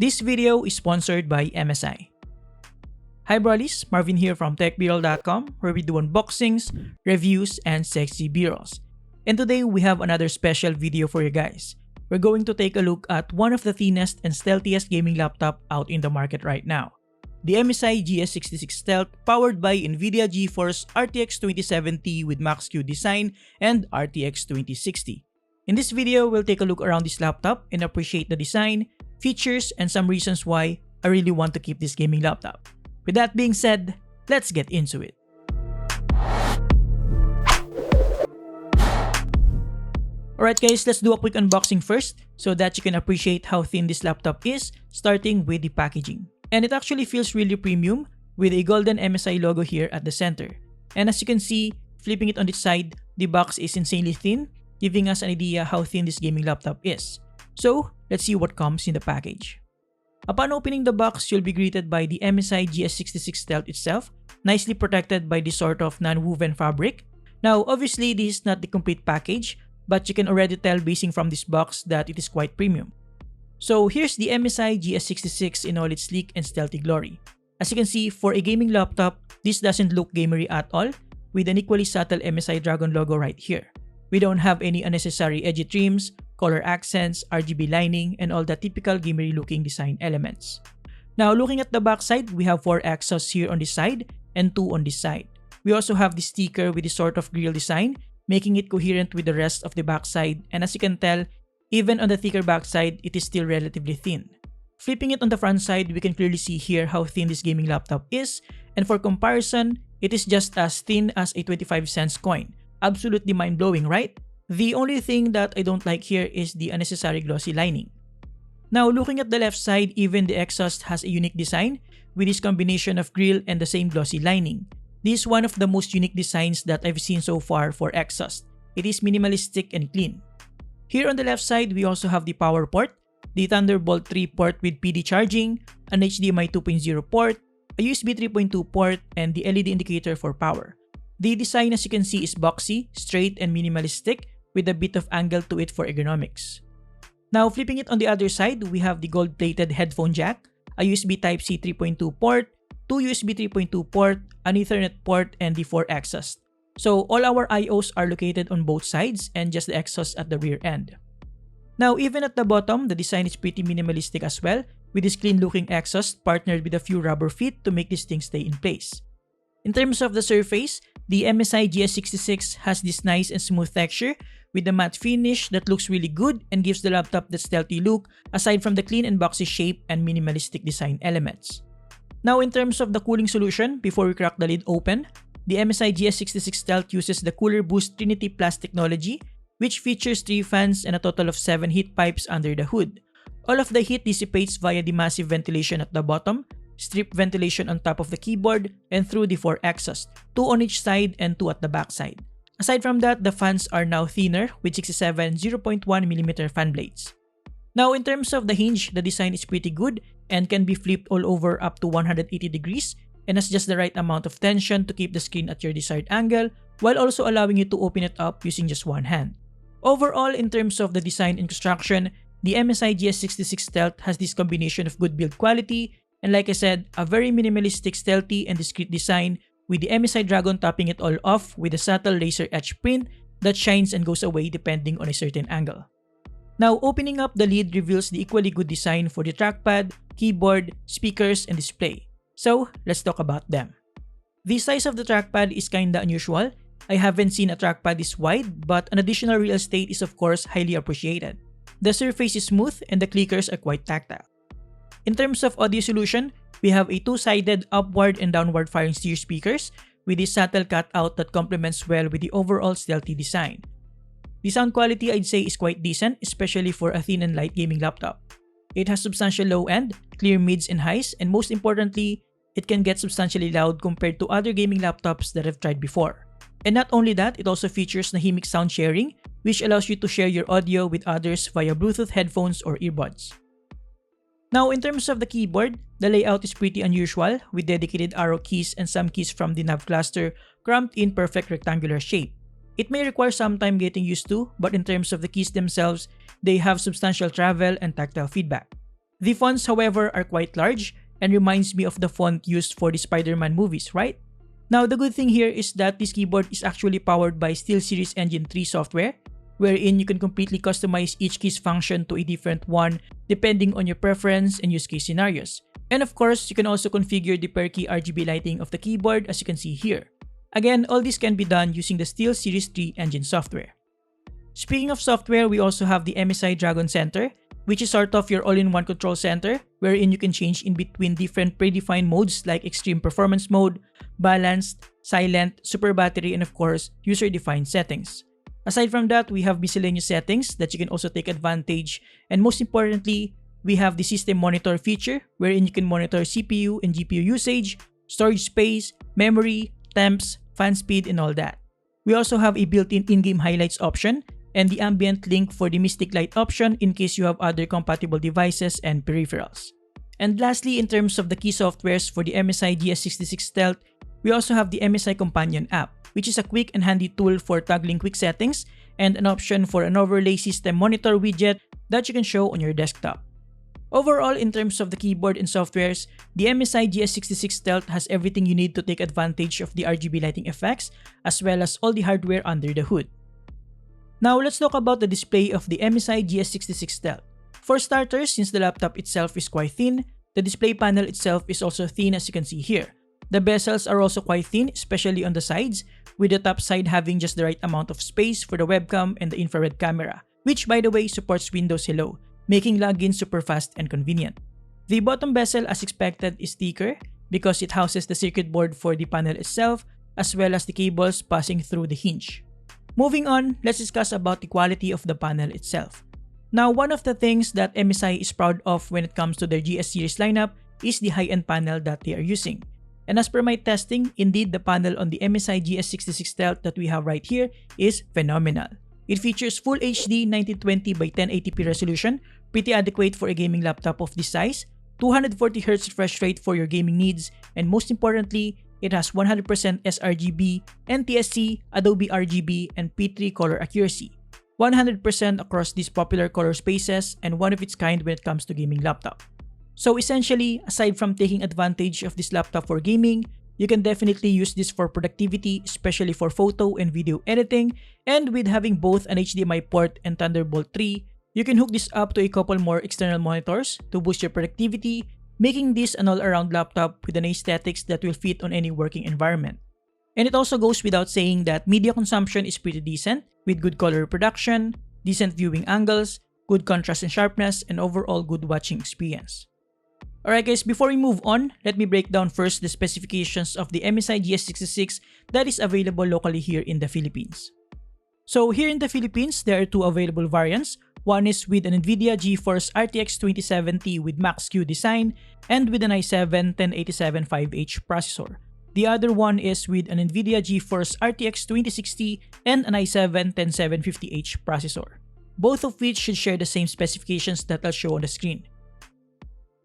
This video is sponsored by MSI. Hi brolies, Marvin here from TechBeeroll.com, where we do unboxings, reviews, and sexy B-rolls. And today we have another special video for you guys. We're going to take a look at one of the thinnest and stealthiest gaming laptop out in the market right now. The MSI GS66 Stealth, powered by Nvidia GeForce RTX 2070 with Max-Q design and RTX 2060. In this video, we'll take a look around this laptop and appreciate the design, features, and some reasons why I really want to keep this gaming laptop. With that being said, let's get into it. Alright guys, let's do a quick unboxing first so that you can appreciate how thin this laptop is, starting with the packaging. And it actually feels really premium with a golden MSI logo here at the center. And as you can see, flipping it on its side, the box is insanely thin, giving us an idea how thin this gaming laptop is. So, let's see what comes in the package. Upon opening the box, you'll be greeted by the MSI GS66 Stealth itself, nicely protected by this sort of non-woven fabric. Now, obviously, this is not the complete package, but you can already tell basing from this box that it is quite premium. So here's the MSI GS66 in all its sleek and stealthy glory. As you can see, for a gaming laptop, this doesn't look gamery at all, with an equally subtle MSI Dragon logo right here. We don't have any unnecessary edgy trims, color accents, RGB lining, and all the typical gamery looking design elements. Now looking at the back side, we have 4 exhausts here on this side and 2 on this side. We also have the sticker with this sort of grille design, making it coherent with the rest of the backside, and as you can tell, even on the thicker backside, it is still relatively thin. Flipping it on the front side, we can clearly see here how thin this gaming laptop is, and for comparison, it is just as thin as a 25-cent coin. Absolutely mind-blowing, right? The only thing that I don't like here is the unnecessary glossy lining. Now looking at the left side, even the exhaust has a unique design with this combination of grille and the same glossy lining. This is one of the most unique designs that I've seen so far for exhaust. It is minimalistic and clean. Here on the left side, we also have the power port, the Thunderbolt 3 port with PD charging, an HDMI 2.0 port, a USB 3.2 port, and the LED indicator for power. The design, as you can see, is boxy, straight, and minimalistic with a bit of angle to it for ergonomics. Now flipping it on the other side, we have the gold-plated headphone jack, a USB Type-C 3.2 port, 2 USB 3.2 port, an Ethernet port, and the 4 exhausts. So all our IOs are located on both sides and just the exhaust at the rear end. Now even at the bottom, the design is pretty minimalistic as well, with this clean looking exhaust partnered with a few rubber feet to make this thing stay in place. In terms of the surface, the MSI GS66 has this nice and smooth texture with a matte finish that looks really good and gives the laptop that stealthy look aside from the clean and boxy shape and minimalistic design elements. Now in terms of the cooling solution, before we crack the lid open, the MSI GS66 Stealth uses the Cooler Boost Trinity Plus technology, which features 3 fans and a total of 7 heat pipes under the hood. All of the heat dissipates via the massive ventilation at the bottom, strip ventilation on top of the keyboard, and through the 4 exhausts, 2 on each side and 2 at the back side. Aside from that, the fans are now thinner with 67 0.1mm fan blades. Now in terms of the hinge, the design is pretty good and can be flipped all over up to 180 degrees and has just the right amount of tension to keep the screen at your desired angle while also allowing you to open it up using just one hand. Overall, in terms of the design and construction, the MSI GS66 Stealth has this combination of good build quality and, like I said, a very minimalistic, stealthy, and discreet design with the MSI Dragon topping it all off with a subtle laser etch print that shines and goes away depending on a certain angle. Now opening up the lid reveals the equally good design for the trackpad, keyboard, speakers, and display. So let's talk about them. The size of the trackpad is kinda unusual. I haven't seen a trackpad this wide, but an additional real estate is of course highly appreciated. The surface is smooth and the clickers are quite tactile. In terms of audio solution, we have a 2-sided upward and downward firing stereo speakers with a subtle cutout that complements well with the overall stealthy design. The sound quality I'd say is quite decent, especially for a thin and light gaming laptop. It has substantial low end, clear mids and highs, and most importantly, it can get substantially loud compared to other gaming laptops that I've tried before. And not only that, it also features dynamic sound sharing, which allows you to share your audio with others via Bluetooth headphones or earbuds. Now in terms of the keyboard, the layout is pretty unusual with dedicated arrow keys and some keys from the nav cluster cramped in perfect rectangular shape. It may require some time getting used to, but in terms of the keys themselves, they have substantial travel and tactile feedback. The fonts, however, are quite large and reminds me of the font used for the Spider-Man movies, right? Now, the good thing here is that this keyboard is actually powered by SteelSeries Engine 3 software, wherein you can completely customize each key's function to a different one depending on your preference and use case scenarios. And of course, you can also configure the per key RGB lighting of the keyboard as you can see here. Again, all this can be done using the SteelSeries 3 engine software. Speaking of software, we also have the MSI Dragon Center, which is sort of your all-in-one control center, wherein you can change in between different predefined modes like extreme performance mode, balanced, silent, super battery, and of course, user-defined settings. Aside from that, we have miscellaneous settings that you can also take advantage, and most importantly, we have the system monitor feature, wherein you can monitor CPU and GPU usage, storage space, memory, temps, fan speed, and all that. We also have a built-in in-game highlights option, and the ambient link for the Mystic Light option in case you have other compatible devices and peripherals. And lastly, in terms of the key softwares for the MSI GS66 Stealth, we also have the MSI Companion app, which is a quick and handy tool for toggling quick settings and an option for an overlay system monitor widget that you can show on your desktop. Overall, in terms of the keyboard and softwares, the MSI GS66 Stealth has everything you need to take advantage of the RGB lighting effects as well as all the hardware under the hood. Now, let's talk about the display of the MSI GS66 Stealth. For starters, since the laptop itself is quite thin, the display panel itself is also thin as you can see here. The bezels are also quite thin, especially on the sides, with the top side having just the right amount of space for the webcam and the infrared camera, which by the way supports Windows Hello, making login super fast and convenient. The bottom bezel as expected is thicker because it houses the circuit board for the panel itself as well as the cables passing through the hinge. Moving on, let's discuss about the quality of the panel itself. Now, one of the things that MSI is proud of when it comes to their GS series lineup is the high-end panel that they are using. And as per my testing, indeed the panel on the MSI GS66 Stealth that we have right here is phenomenal. It features Full HD 1920 by 1080p resolution, pretty adequate for a gaming laptop of this size, 240Hz refresh rate for your gaming needs, and most importantly, it has 100% sRGB, NTSC, Adobe RGB, and P3 color accuracy. 100% across these popular color spaces and one of its kind when it comes to gaming laptop. So essentially, aside from taking advantage of this laptop for gaming, you can definitely use this for productivity, especially for photo and video editing, and with having both an HDMI port and Thunderbolt 3, you can hook this up to a couple more external monitors to boost your productivity, making this an all-around laptop with an aesthetics that will fit on any working environment. And it also goes without saying that media consumption is pretty decent, with good color reproduction, decent viewing angles, good contrast and sharpness, and overall good watching experience. Alright guys, before we move on, let me break down first the specifications of the MSI GS66 that is available locally here in the Philippines. So here in the Philippines, there are two available variants. One is with an Nvidia GeForce RTX 2070 with Max-Q design and with an i7-10875H processor. The other one is with an Nvidia GeForce RTX 2060 and an i7-10750H processor, both of which should share the same specifications that I'll show on the screen.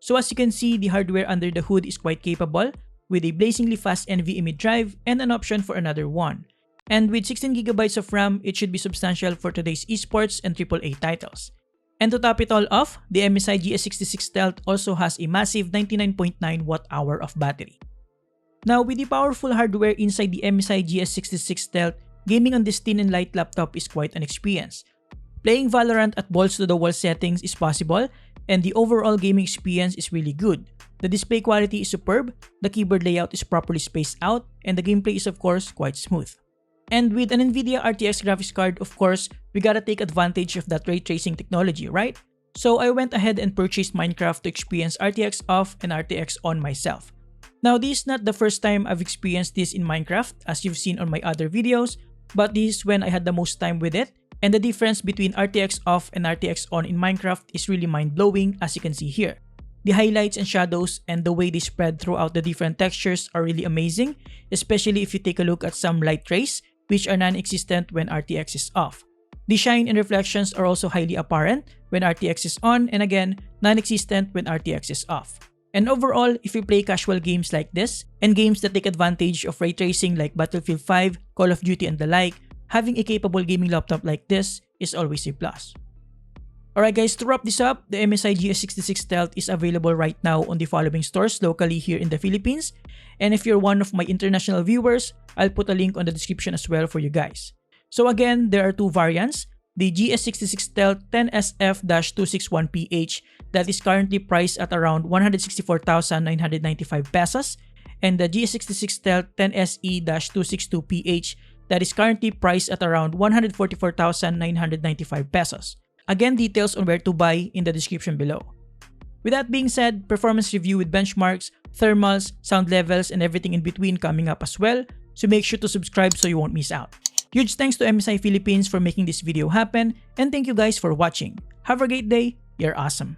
So as you can see, the hardware under the hood is quite capable, with a blazingly fast NVMe drive and an option for another one. And with 16GB of RAM, it should be substantial for today's esports and AAA titles. And to top it all off, the MSI GS66 Stealth also has a massive 99.9 Wh of battery. Now, with the powerful hardware inside the MSI GS66 Stealth, gaming on this thin and light laptop is quite an experience. Playing Valorant at balls-to-the-wall settings is possible, and the overall gaming experience is really good. The display quality is superb, the keyboard layout is properly spaced out, and the gameplay is of course quite smooth. And with an Nvidia RTX graphics card, of course, we gotta take advantage of that ray tracing technology, right? So I went ahead and purchased Minecraft to experience RTX off and RTX on myself. Now, this is not the first time I've experienced this in Minecraft, as you've seen on my other videos, but this is when I had the most time with it, and the difference between RTX off and RTX on in Minecraft is really mind-blowing, as you can see here. The highlights and shadows and the way they spread throughout the different textures are really amazing, especially if you take a look at some light rays, which are non-existent when RTX is off. The shine and reflections are also highly apparent when RTX is on, and again, non-existent when RTX is off. And overall, if you play casual games like this, and games that take advantage of ray tracing like Battlefield 5, Call of Duty and the like, having a capable gaming laptop like this is always a plus. Alright guys, to wrap this up, the MSI GS66 Stealth is available right now on the following stores locally here in the Philippines. And if you're one of my international viewers, I'll put a link on the description as well for you guys. So again, there are two variants. The GS66 Stealth 10SF-261PH that is currently priced at around 164,995 pesos, and the GS66 Stealth 10SE-262PH that is currently priced at around 144,995 pesos. Again, details on where to buy in the description below. With that being said, performance review with benchmarks, thermals, sound levels, and everything in between coming up as well, so make sure to subscribe so you won't miss out. Huge thanks to MSI Philippines for making this video happen, and thank you guys for watching. Have a great day, you're awesome.